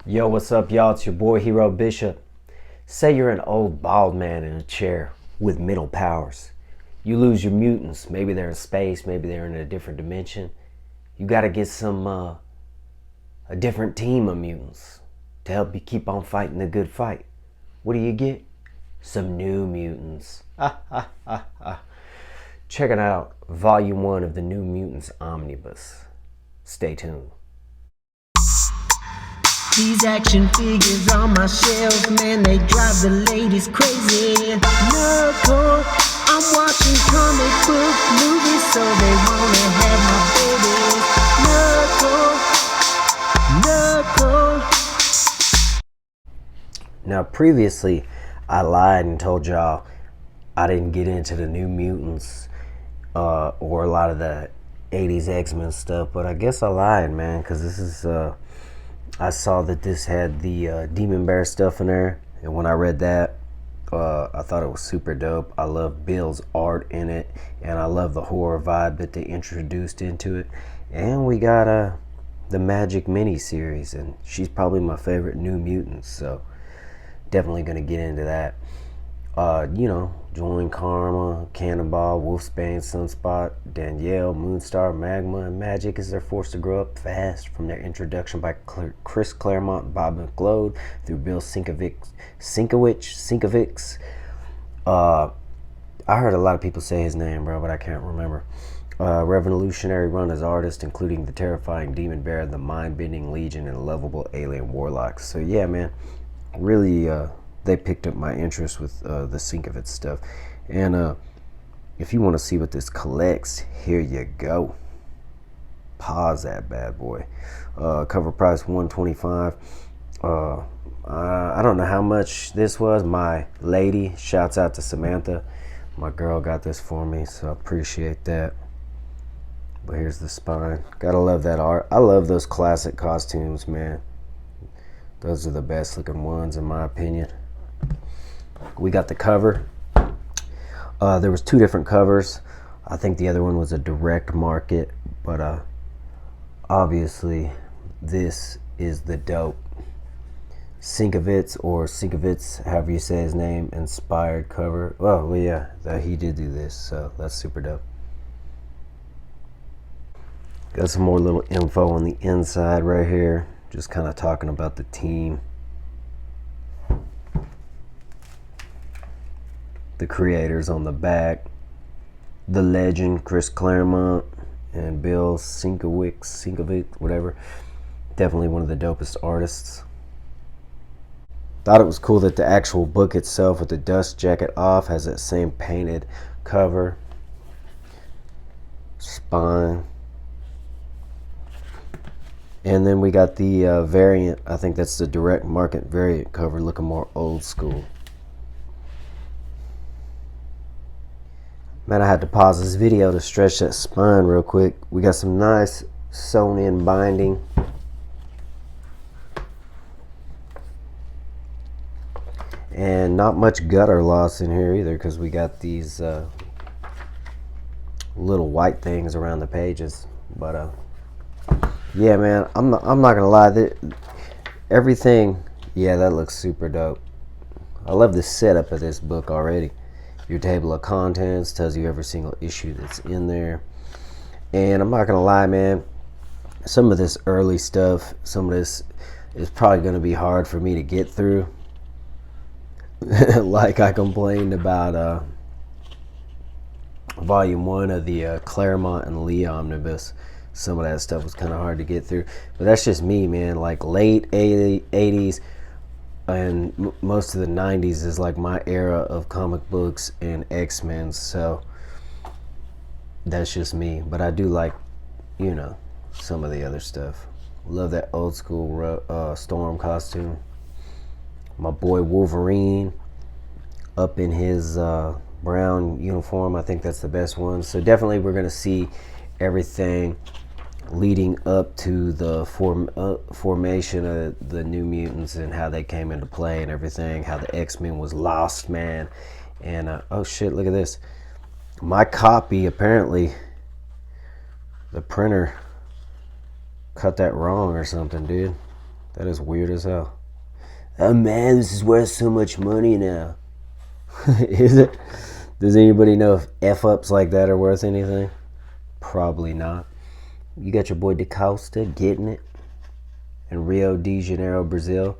Yo, what's up, y'all? It's your boy Hero Bishop. Say you're an old bald man in a chair with mental powers. You lose your mutants. Maybe they're in space, maybe they're in a different dimension. You gotta get a different team of mutants to help you keep on fighting the good fight. What do you get? Some new mutants. Check it out, Volume 1 of the New Mutants Omnibus. Stay tuned. These action figures on my shelf, man, they drive the ladies crazy. Knuckle, I'm watching comic book movies, so they wanna have my babies. Knuckle. Now, previously, I lied and told y'all I didn't get into the New Mutants or a lot of the 80s X-Men stuff, but I guess I lied, man, because this is... I saw that this had the Demon Bear stuff in there, and when I read that, I thought it was super dope. I love Bill's art in it, and I love the horror vibe that they introduced into it. And we got the Magik mini-series, and she's probably my favorite New Mutant, so definitely going to get into that. Join Karma, Cannonball, Wolfsbane, Sunspot, Danielle, Moonstar, Magma, and Magik as they're forced to grow up fast from their introduction by Chris Claremont and Bob McLeod through Bill Sienkiewicz. I heard a lot of people say his name, bro, but I can't remember. Revolutionary run as artist, including the terrifying Demon Bear, the mind-bending Legion, and lovable alien Warlocks. So yeah, man, really... they picked up my interest with the Sienkiewicz stuff. And if you want to see what this collects, here you go. Pause that bad boy. Cover price $125. I don't know how much this was. My lady, shouts out to Samantha. My girl got this for me, so I appreciate that. But here's the spine. Gotta love that art. I love those classic costumes, man. Those are the best looking ones in my opinion. We got the cover. There was two different covers. I think the other one was a direct market, but obviously this is the dope Sienkiewicz, however you say his name, inspired cover. Well, yeah, he did do this, so that's super dope. Got some more little info on the inside right here, just kind of talking about the team. The creators on the back, the legend Chris Claremont and Bill Sienkiewicz, whatever. Definitely one of the dopest artists. Thought it was cool that the actual book itself with the dust jacket off has that same painted cover. Spine. And then we got the variant. I think that's the direct market variant cover, looking more old school. Man, I had to pause this video to stretch that spine real quick. We got some nice sewn in binding. And not much gutter loss in here either, because we got these little white things around the pages. But yeah, man, I'm not gonna lie, everything, yeah, that looks super dope. I love the setup of this book already. Your table of contents tells you every single issue that's in there. And I'm not gonna lie, man, some of this early stuff, some of this is probably gonna be hard for me to get through. Like I complained about volume 1 of the Claremont and Lee Omnibus. Some of that stuff was kind of hard to get through, but that's just me, man. Like late 80s and most of the 90s is like my era of comic books and X-Men, so that's just me. But I do like, some of the other stuff. Love that old school Storm costume. My boy Wolverine up in his brown uniform. I think that's the best one. So definitely we're gonna see everything leading up to the formation of the New Mutants and how they came into play and everything, how the X-Men was lost, man. And oh shit, look at this. My copy, apparently the printer cut that wrong or something, dude. That is weird as hell. Oh man, this is worth so much money now. Is it? Does anybody know if F-ups like that are worth anything? Probably not. You got your boy DaCosta getting it in Rio de Janeiro, Brazil.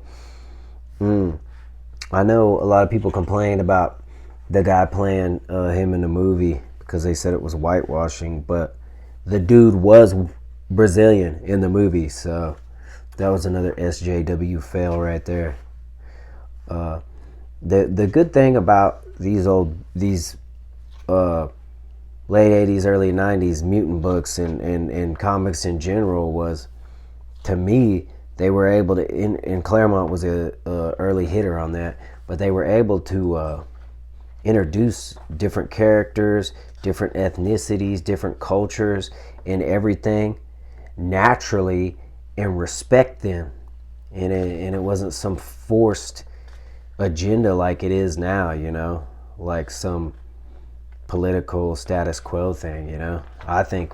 I know a lot of people complain about the guy playing him in the movie because they said it was whitewashing, but the dude was Brazilian in the movie, so that was another SJW fail right there. The good thing about these late 80s, early 90s mutant books and comics in general was, to me, they were able to, and Claremont was a early hitter on that, but they were able to introduce different characters, different ethnicities, different cultures, and everything naturally, and respect them. And it wasn't some forced agenda like it is now, you know, like some political status quo thing, you know. I think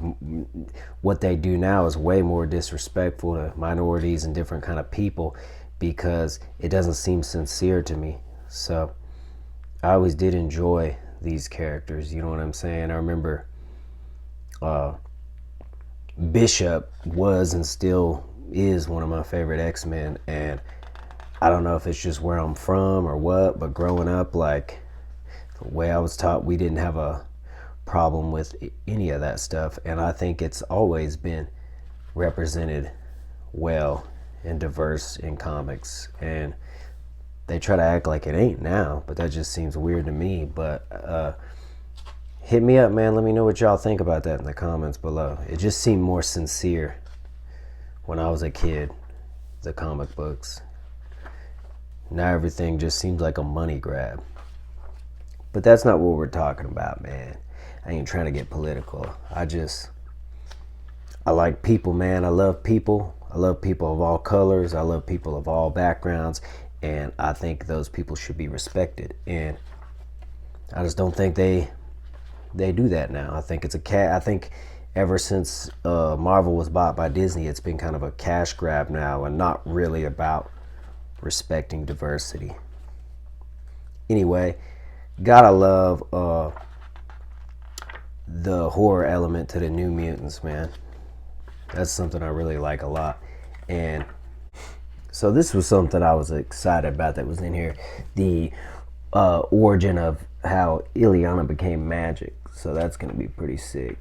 what they do now is way more disrespectful to minorities and different kind of people because it doesn't seem sincere to me. So I always did enjoy these characters, you know what I'm saying? I remember Bishop was and still is one of my favorite X-Men, and I don't know if it's just where I'm from or what, but growing up, like, the way I was taught, we didn't have a problem with any of that stuff, and I think it's always been represented well and diverse in comics, and they try to act like it ain't now, but that just seems weird to me. But hit me up, man. Let me know what y'all think about that in the comments below. It just seemed more sincere when I was a kid, the comic books. Now everything just seems like a money grab. But that's not what we're talking about, man. I ain't trying to get political. I like people, man. I love people. I love people of all colors. I love people of all backgrounds. And I think those people should be respected. And I just don't think they do that now. I think it's I think ever since Marvel was bought by Disney, it's been kind of a cash grab now and not really about respecting diversity. Anyway, gotta love the horror element to the New Mutants, man. That's something I really like a lot. And so this was something I was excited about that was in here. The origin of how Illyana became Magik. So that's going to be pretty sick.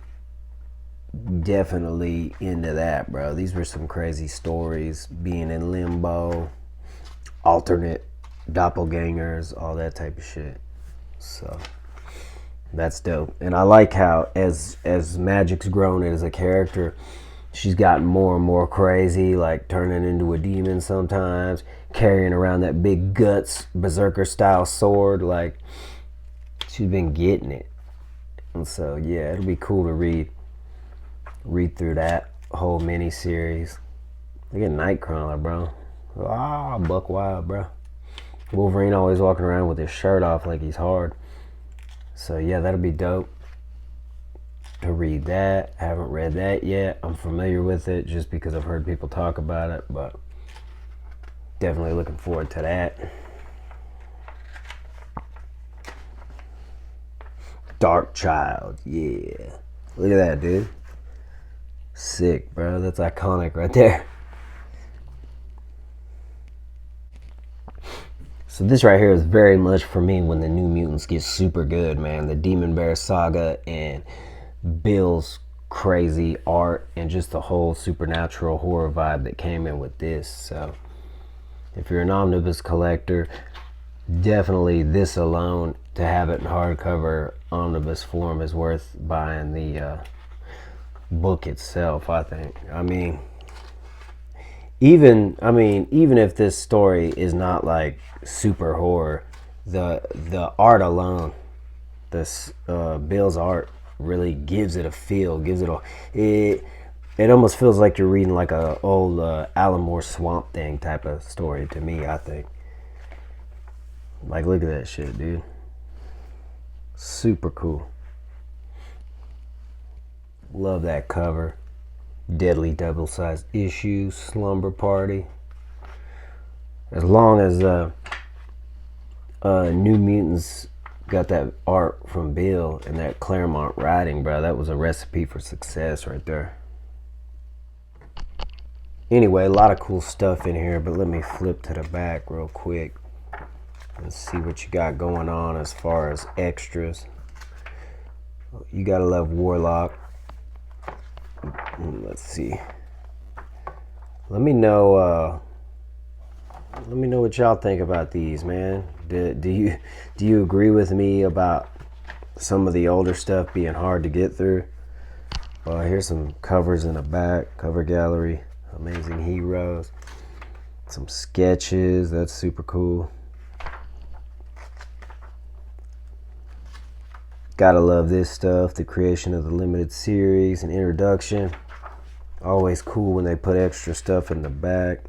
Definitely into that, bro. These were some crazy stories. Being in limbo, alternate doppelgangers, all that type of shit. So that's dope. And I like how as Magik's grown as a character, she's gotten more and more crazy, like turning into a demon sometimes, carrying around that big guts berserker style sword. Like, she's been getting it. And so yeah, it'll be cool to read through that whole mini series. Look at Nightcrawler, bro. Buck wild, bro. Wolverine always walking around with his shirt off like he's hard. So yeah, that'll be dope to read that. I haven't read that yet. I'm familiar with it just because I've heard people talk about it, but definitely looking forward to that. Dark Child, yeah. Look at that, dude. Sick, bro. That's iconic right there. So this right here is very much for me when the New Mutants get super good, man. The Demon Bear saga and Bill's crazy art and just the whole supernatural horror vibe that came in with this. So if you're an omnibus collector, definitely this alone, to have it in hardcover omnibus form, is worth buying the book itself, I think. I mean, even if this story is not like super horror, the art alone, this Bill's art really gives it a feel, it almost feels like you're reading like a old Alan Moore Swamp Thing type of story to me, I think. Like, look at that shit, dude. Super cool. Love that cover. Deadly double-sized issue, Slumber Party. As long as New Mutants got that art from Bill and that Claremont writing, bro, that was a recipe for success right there. Anyway, a lot of cool stuff in here, but let me flip to the back real quick and see what you got going on as far as extras. You gotta love Warlock. Let's see. Let me know what y'all think about these, man. Do you agree with me about some of the older stuff being hard to get through? Well, here's some covers in the back, cover gallery, amazing heroes, some sketches. That's super cool. Gotta love this stuff, the creation of the limited series and introduction. Always cool when they put extra stuff in the back.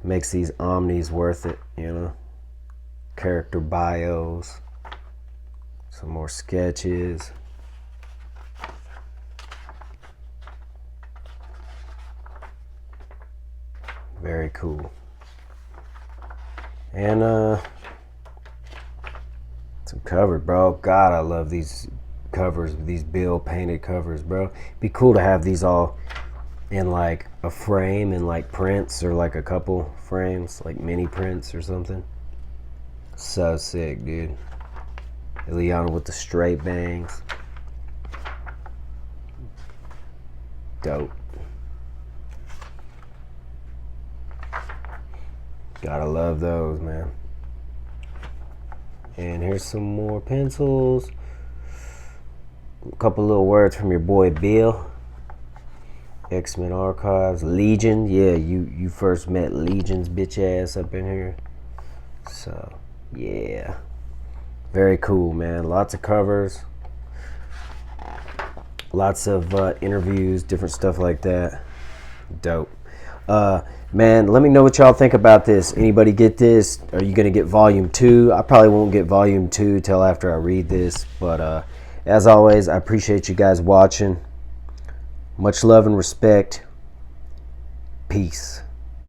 Makes these omnis worth it, you know. Character bios. Some more sketches. Very cool. And some covers, bro. God, I love these covers, these Bill painted covers, bro. Be cool to have these all in like a frame and like prints, or like a couple frames, like mini prints or something. So sick, dude. Illyana with the straight bangs. Dope. Gotta love those, man. And here's some more pencils. A couple little words from your boy Bill. X-Men Archives. Legion. Yeah, you first met Legion's bitch ass up in here. So, yeah. Very cool, man. Lots of covers. Lots of interviews, different stuff like that. Dope. Man, let me know what y'all think about this. Anybody get this? Are you gonna get volume 2? I probably won't get volume 2 till after I read this, but as always, I appreciate you guys watching. Much love and respect. Peace.